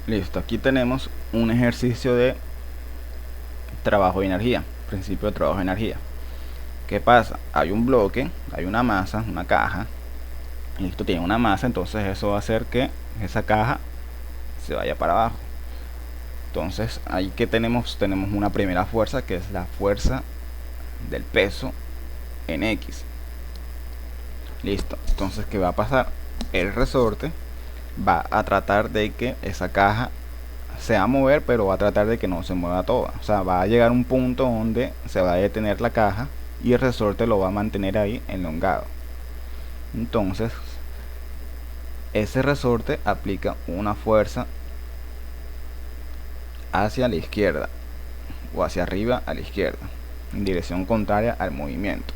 Listo, aquí tenemos un ejercicio de trabajo de energía, principio de trabajo de energía. ¿Qué pasa? Hay un bloque, hay una masa, una caja. Listo, tiene una masa, entonces eso va a hacer que esa caja se vaya para abajo. Entonces ahí que tenemos una primera fuerza, que es la fuerza del peso en X. Listo, entonces ¿qué va a pasar? El resorte va a tratar de que esa caja se va a mover, pero va a tratar de que no se mueva toda. O sea, va a llegar un punto donde se va a detener la caja y el resorte lo va a mantener ahí elongado. Entonces ese resorte aplica una fuerza hacia la izquierda o hacia arriba a la izquierda, en dirección contraria al movimiento.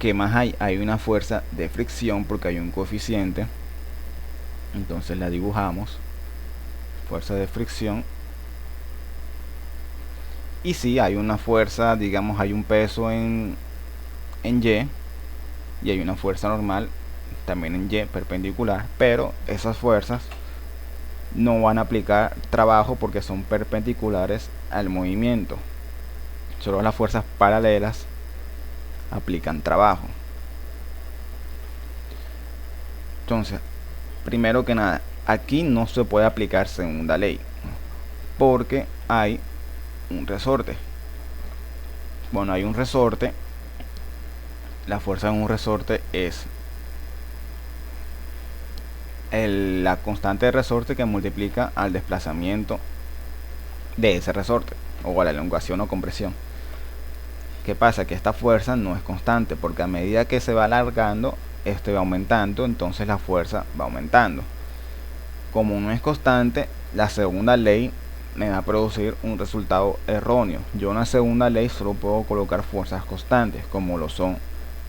¿Qué más hay? Hay una fuerza de fricción porque hay un coeficiente, entonces la dibujamos, fuerza de fricción. Y si hay una fuerza, digamos, hay un peso en Y y hay una fuerza normal también en Y perpendicular, pero esas fuerzas no van a aplicar trabajo porque son perpendiculares al movimiento. Solo las fuerzas paralelas aplican trabajo. Entonces, primero que nada, aquí no se puede aplicar segunda ley porque hay un resorte. Bueno, hay un resorte. La fuerza de un resorte es la constante de resorte que multiplica al desplazamiento de ese resorte o a la elongación o compresión. ¿Qué pasa? Que esta fuerza no es constante porque a medida que se va alargando, este va aumentando, entonces la fuerza va aumentando. Como no es constante, la segunda ley me va a producir un resultado erróneo. Yo en la segunda ley solo puedo colocar fuerzas constantes, como lo son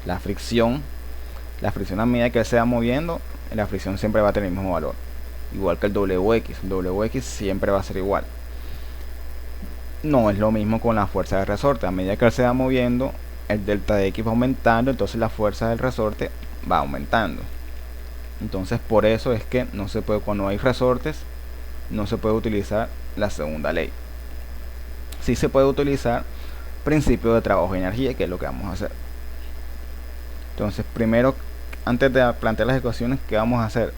la fricción. La fricción a medida que se va moviendo, la fricción siempre va a tener el mismo valor. Igual que el WX. El WX siempre va a ser igual. No es lo mismo con la fuerza de resorte. A medida que él se va moviendo, el delta de X va aumentando, entonces la fuerza del resorte va aumentando. Entonces por eso es que no se puede, cuando hay resortes, no se puede utilizar la segunda ley. Sí se puede utilizar principio de trabajo de energía, que es lo que vamos a hacer. Entonces primero, antes de plantear las ecuaciones, ¿qué vamos a hacer?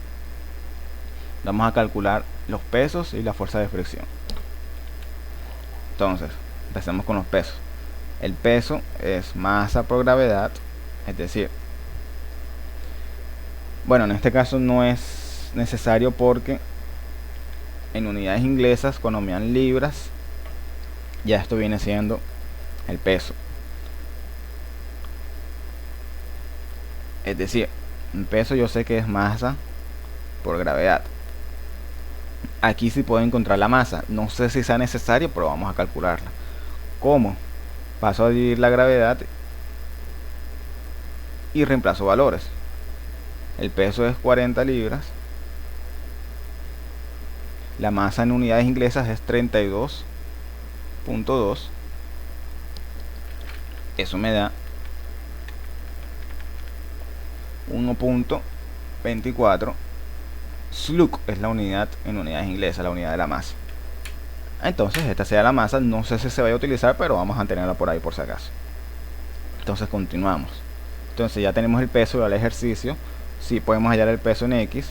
Vamos a calcular los pesos y la fuerza de fricción. Entonces, empecemos con los pesos. El peso es masa por gravedad, es decir, bueno, en este caso no es necesario porque en unidades inglesas, cuando me dan libras, ya esto viene siendo el peso. Es decir, el peso yo sé que es masa por gravedad. Aquí sí puedo encontrar la masa. No sé si sea necesario, pero vamos a calcularla. ¿Cómo? Paso a dividir la gravedad y reemplazo valores. El peso es 40 libras. La masa en unidades inglesas es 32.2. Eso me da 1.24 slug, es la unidad en unidades inglesas, la unidad de la masa. Entonces esta sea la masa, no sé si se vaya a utilizar, pero vamos a tenerla por ahí por si acaso. Entonces continuamos. Entonces ya tenemos el peso del ejercicio. Sí podemos hallar el peso en X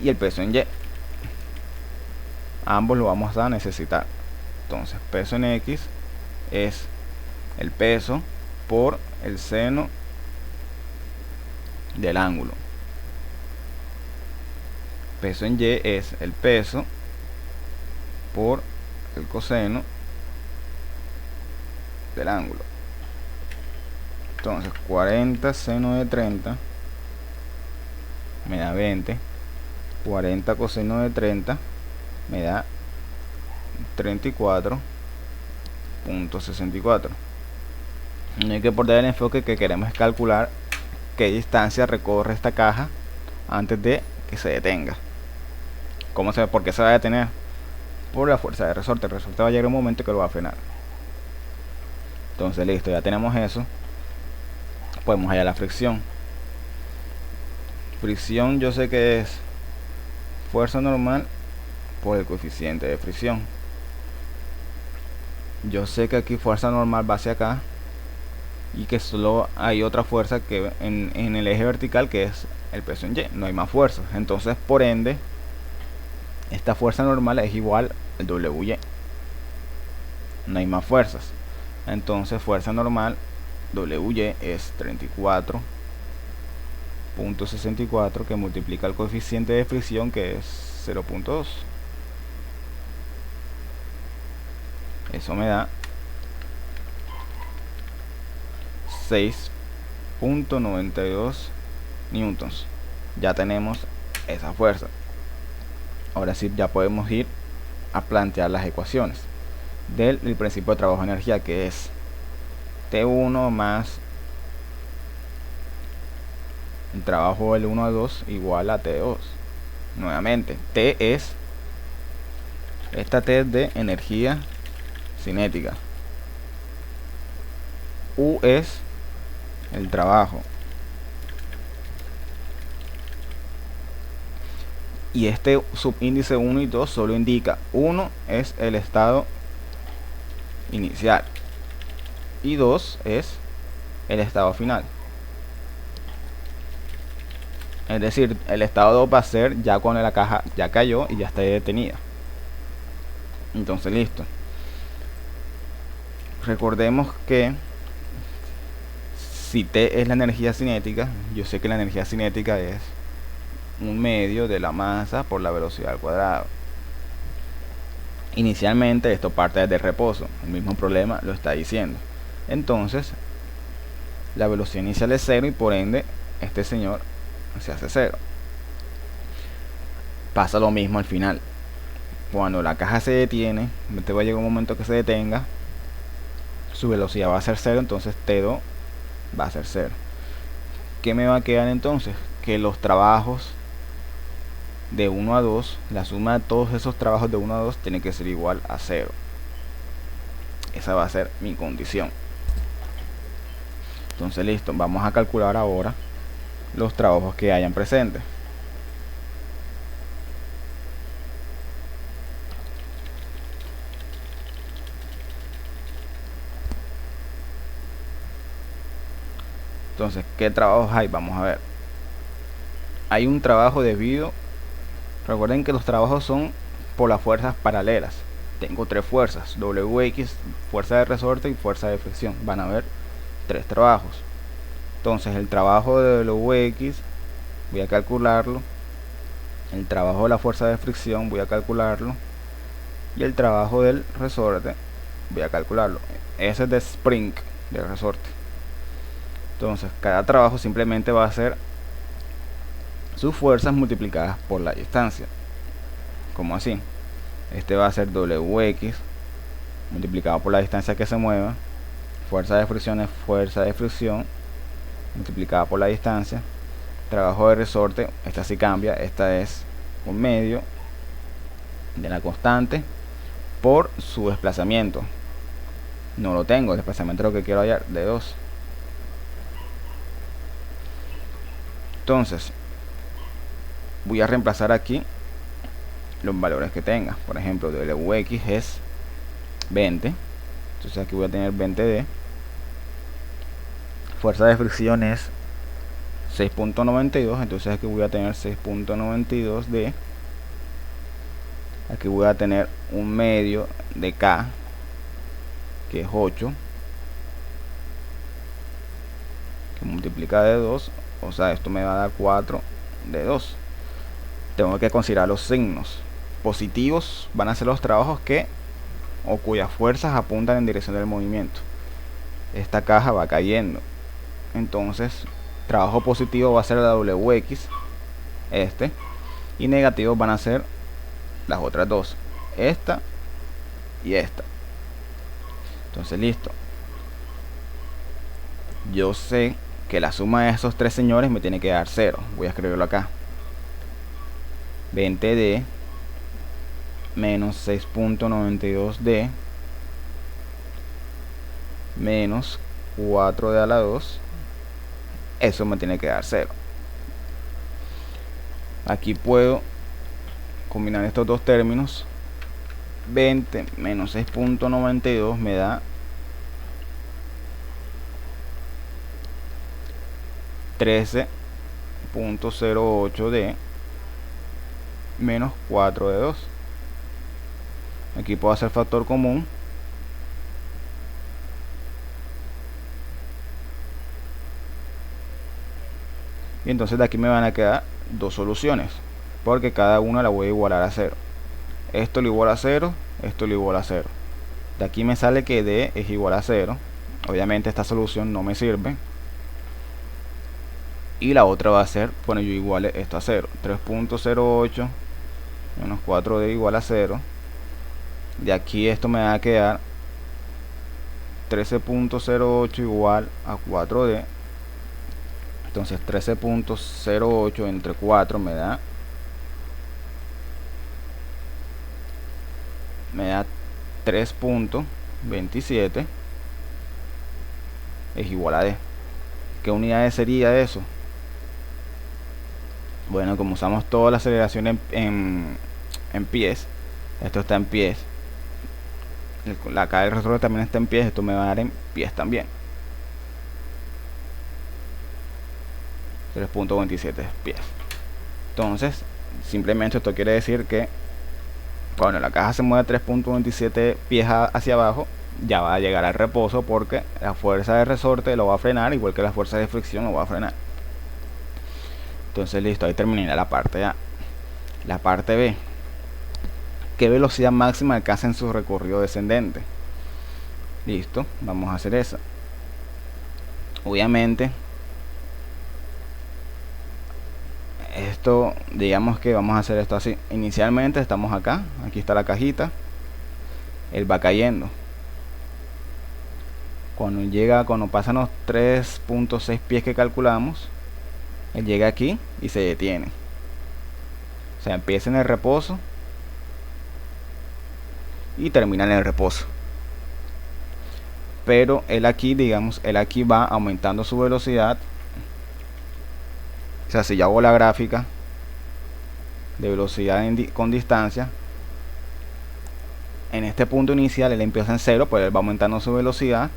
y el peso en Y. Ambos lo vamos a necesitar. Entonces peso en X es el peso por el seno del ángulo. Peso en Y es el peso por el coseno del ángulo. Entonces 40 seno de 30 me da 20. 40 coseno de 30 me da 34.64. No hay que perder el enfoque, que queremos calcular qué distancia recorre esta caja antes de que se detenga. ¿Por qué se va a detener? Por la fuerza de resorte. El resorte va a llegar un momento que lo va a frenar. Entonces listo, ya tenemos eso. Podemos hallar la fricción. Fricción yo sé que es fuerza normal por el coeficiente de fricción. Yo sé que aquí fuerza normal va hacia acá y que solo hay otra fuerza que en el eje vertical, que es el peso en Y, no hay más fuerzas. Entonces, por ende, esta fuerza normal es igual al WY, no hay más fuerzas. Entonces, fuerza normal WY es 34.64, que multiplica el coeficiente de fricción, que es 0.2. Eso me da 6.92 newtons. Ya tenemos esa fuerza. Ahora sí, ya podemos ir a plantear las ecuaciones del principio de trabajo de energía, que es T1 más el trabajo del 1 a 2 igual a T2. Nuevamente, T es, esta T es de energía cinética, U es el trabajo, y este subíndice 1 y 2 solo indica: 1 es el estado inicial y 2 es el estado final. Es decir, el estado 2 va a ser ya cuando la caja ya cayó y ya está detenida. Entonces, listo. Recordemos que si T es la energía cinética, yo sé que la energía cinética es un medio de la masa por la velocidad al cuadrado. Inicialmente esto parte desde reposo, el mismo problema lo está diciendo. Entonces, la velocidad inicial es 0 y por ende este señor se hace 0. Pasa lo mismo al final. Cuando la caja se detiene, te va a llegar un momento que se detenga, su velocidad va a ser 0, entonces T2 va a ser 0. ¿Qué me va a quedar entonces? Que los trabajos de 1 a 2, la suma de todos esos trabajos de 1 a 2 tiene que ser igual a 0. Esa va a ser mi condición. Entonces, listo, vamos a calcular ahora los trabajos que hayan presentes. Entonces, ¿qué trabajos hay? Vamos a ver. Hay un trabajo debido, recuerden que los trabajos son por las fuerzas paralelas. Tengo tres fuerzas: WX, fuerza de resorte y fuerza de fricción. Van a haber tres trabajos. Entonces, el trabajo de WX voy a calcularlo, el trabajo de la fuerza de fricción voy a calcularlo, y el trabajo del resorte voy a calcularlo. Ese es de spring, del resorte. Entonces, cada trabajo simplemente va a ser sus fuerzas multiplicadas por la distancia. Como así, este va a ser WX multiplicado por la distancia que se mueva. Fuerza de fricción es fuerza de fricción multiplicada por la distancia. Trabajo de resorte, esta sí cambia, esta es un medio de la constante por su desplazamiento. No lo tengo, el desplazamiento es lo que quiero hallar, de 2. Entonces, voy a reemplazar aquí los valores que tenga. Por ejemplo, WX es 20, entonces aquí voy a tener 20D. Fuerza de fricción es 6.92, entonces aquí voy a tener 6.92D. Aquí voy a tener un medio de K, que es 8, que multiplica de 2, o sea, esto me va a dar 4 de 2. Tengo que considerar los signos. Positivos van a ser los trabajos que o cuyas fuerzas apuntan en dirección del movimiento. Esta caja va cayendo, entonces trabajo positivo va a ser la WX, y negativos van a ser las otras dos, esta y esta. Entonces, listo, yo sé que la suma de esos tres señores me tiene que dar 0. Voy a escribirlo acá: 20D menos 6.92D menos 4D a la 2, eso me tiene que dar 0. Aquí puedo combinar estos dos términos, 20 menos 6.92 me da 13.08 de menos 4 de 2. Aquí puedo hacer factor común. Y entonces de aquí me van a quedar dos soluciones, porque cada una la voy a igualar a 0. Esto lo igual a 0, esto lo igual a 0. De aquí me sale que D es igual a 0. Obviamente esta solución no me sirve. Y la otra va a ser, bueno, yo iguale esto a 0. 3.08 menos 4D igual a 0. De aquí esto me va a quedar 13.08 igual a 4D. Entonces 13.08 entre 4 me da 3.27 es igual a D. ¿Qué unidades sería eso? Bueno, como usamos toda la aceleración en pies, esto está en pies, la cara del resorte también está en pies, esto me va a dar en pies también. 3.27 pies. Entonces, simplemente esto quiere decir que cuando la caja se mueve 3.27 pies hacia abajo, ya va a llegar al reposo, porque la fuerza de resorte lo va a frenar, igual que la fuerza de fricción lo va a frenar. Entonces listo, ahí terminé la parte A. La parte B, ¿qué velocidad máxima alcanza en su recorrido descendente? Listo, vamos a hacer eso. Obviamente esto, digamos que vamos a hacer esto así. Inicialmente estamos acá, aquí está la cajita, él va cayendo. Cuando pasan los 3.6 pies que calculamos, él llega aquí y se detiene. O sea, empieza en el reposo y termina en el reposo. Pero él aquí, digamos, él aquí va aumentando su velocidad. O sea, si yo hago la gráfica de velocidad con distancia, en este punto inicial él empieza en 0, pues él va aumentando su velocidad,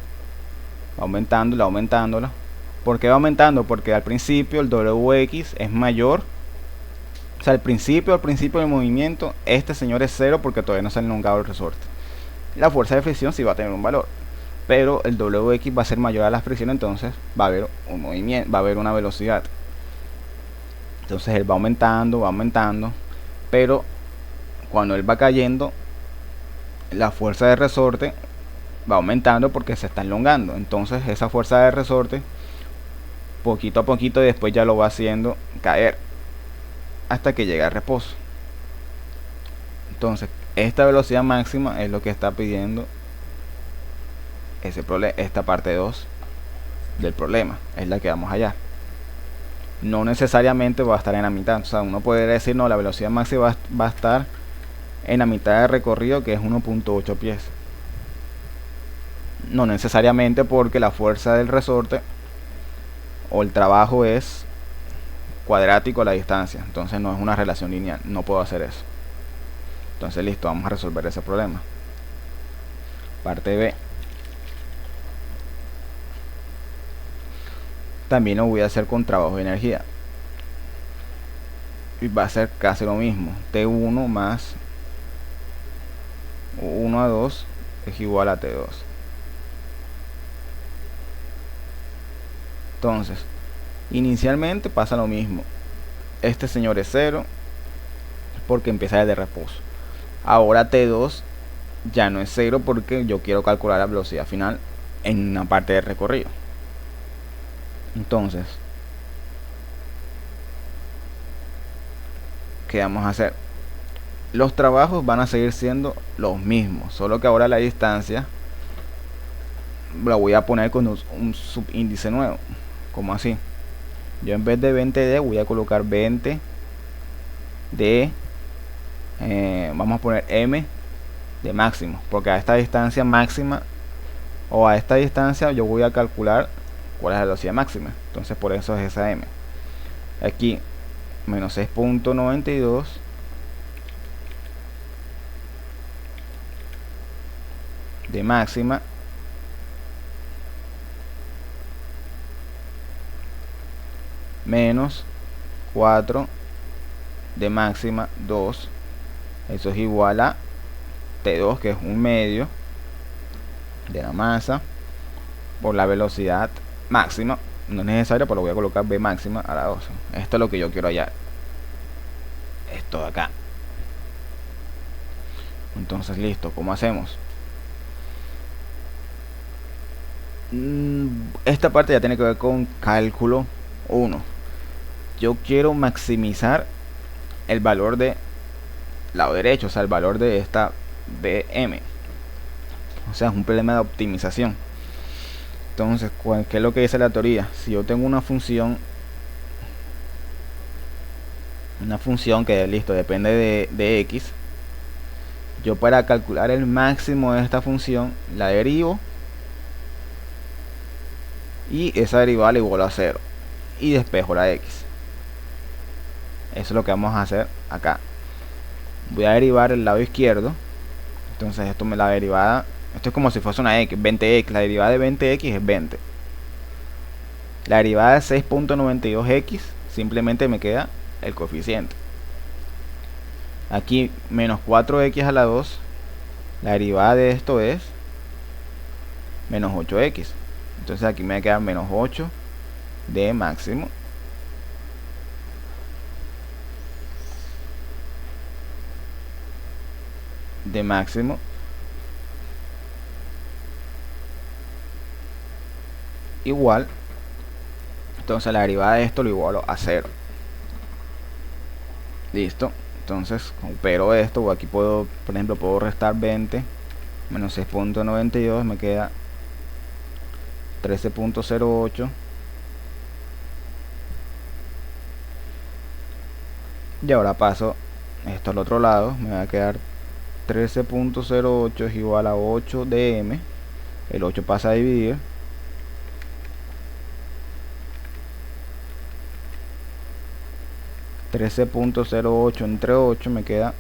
va aumentándola. ¿Por qué va aumentando? Porque al principio el WX es mayor. O sea, al principio del movimiento, este señor es 0 porque todavía no se ha elongado el resorte. La fuerza de fricción sí va a tener un valor, pero el WX va a ser mayor a la fricción, entonces va a haber un movimiento, va a haber una velocidad. Entonces él va aumentando, pero cuando él va cayendo, la fuerza de resorte va aumentando porque se está elongando. Entonces esa fuerza de resorte, poquito a poquito, y después ya lo va haciendo caer hasta que llega al reposo. Entonces esta velocidad máxima es lo que está pidiendo esta parte 2 del problema, es la que vamos a hallar. No necesariamente va a estar en la mitad. O sea, uno puede decir, no, la velocidad máxima va a estar en la mitad de recorrido, que es 1.8 pies. No necesariamente, porque la fuerza del resorte o el trabajo es cuadrático a la distancia. Entonces no es una relación lineal. No puedo hacer eso. Entonces listo, vamos a resolver ese problema. Parte B. También lo voy a hacer con trabajo de energía. Y va a ser casi lo mismo. T1 más 1 a 2 es igual a T2. Entonces, inicialmente pasa lo mismo. Este señor es 0 porque empieza desde reposo. Ahora T2 ya no es 0 porque yo quiero calcular la velocidad final en una parte de recorrido. Entonces, ¿qué vamos a hacer? Los trabajos van a seguir siendo los mismos, solo que ahora la distancia la voy a poner con un subíndice nuevo. Como así, yo en vez de 20D voy a colocar 20 de vamos a poner M de máximo, porque a esta distancia máxima o a esta distancia yo voy a calcular cuál es la velocidad máxima. Entonces por eso es esa M. Aquí menos 6.92 de máxima menos 4 de máxima 2, eso es igual a T2, que es un medio de la masa por la velocidad máxima. No es necesario, pero lo voy a colocar B máxima a la 2. Esto es lo que yo quiero hallar, esto de acá. Entonces listo, ¿cómo hacemos? Esta parte ya tiene que ver con cálculo 1. Yo quiero maximizar el valor de lado derecho, o sea, el valor de esta BM. O sea, es un problema de optimización. Entonces, ¿qué es lo que dice la teoría? Si yo tengo una función que listo, depende de x, yo para calcular el máximo de esta función la derivo y esa derivada la igualo a 0 y despejo la x. Eso es lo que vamos a hacer acá. Voy a derivar el lado izquierdo. Entonces esto la derivada, esto es como si fuese una x, 20x. La derivada de 20x es 20. La derivada de 6.92x simplemente me queda el coeficiente. Aquí menos 4x a la 2. La derivada de esto es menos 8x. Entonces aquí me queda menos 8 de máximo igual, entonces la derivada de esto lo igualo a 0. Listo. Entonces opero esto, o aquí puedo, por ejemplo, puedo restar 20 menos 6.92, me queda 13.08. Y ahora paso esto al otro lado, me va a quedar 13.08 es igual a 8 de m. El 8 pasa a dividir. .08 entre 8 me queda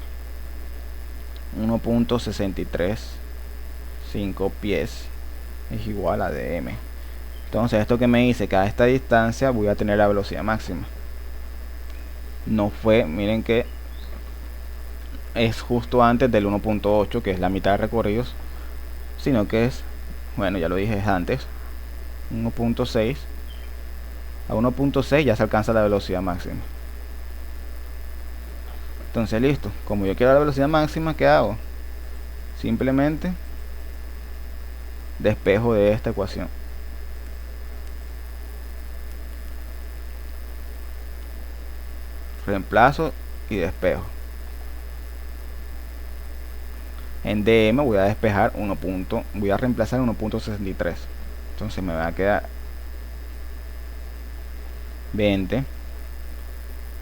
1.635 pies es igual a dm. Entonces esto que me dice que a esta distancia voy a tener la velocidad máxima. No fue, miren que es justo antes del 1.8, que es la mitad de recorridos, sino que es, bueno, ya lo dije, es antes 1.6. A 1.6 ya se alcanza la velocidad máxima. Entonces listo, como yo quiero la velocidad máxima, ¿qué hago? Simplemente despejo de esta ecuación. Reemplazo y despejo. En dm voy a despejar voy a reemplazar 1.63. Entonces me va a quedar 20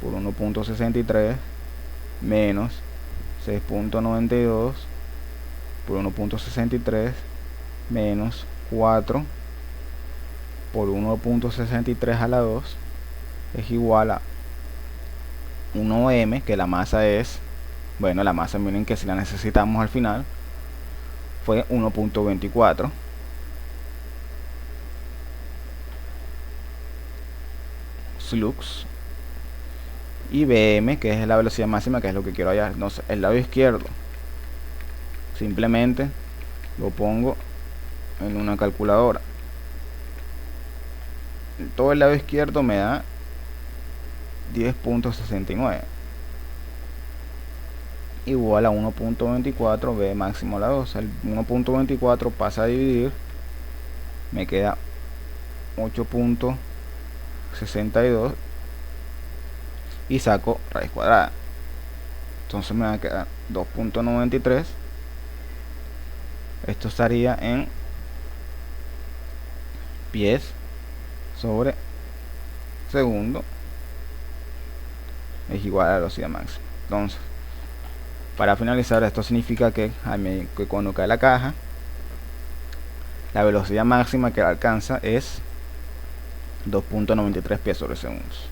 por 1.63 menos 6.92 por 1.63 menos 4 por 1.63 a la 2 es igual a 1m, que la masa es, bueno, la masa, miren que si la necesitamos al final, fue 1.24. Flux. Y bm, que es la velocidad máxima, que es lo que quiero hallar. Entonces, el lado izquierdo simplemente lo pongo en una calculadora. Todo el lado izquierdo me da 10.69 igual a 1.24 b máximo a la 2. El 1.24 pasa a dividir, me queda 8.62 y saco raíz cuadrada. Entonces me va a quedar 2.93. Esto estaría en pies sobre segundo es igual a la velocidad máxima. Entonces, para finalizar, esto significa que cuando cae la caja, la velocidad máxima que alcanza es 2.93 pies sobre segundos.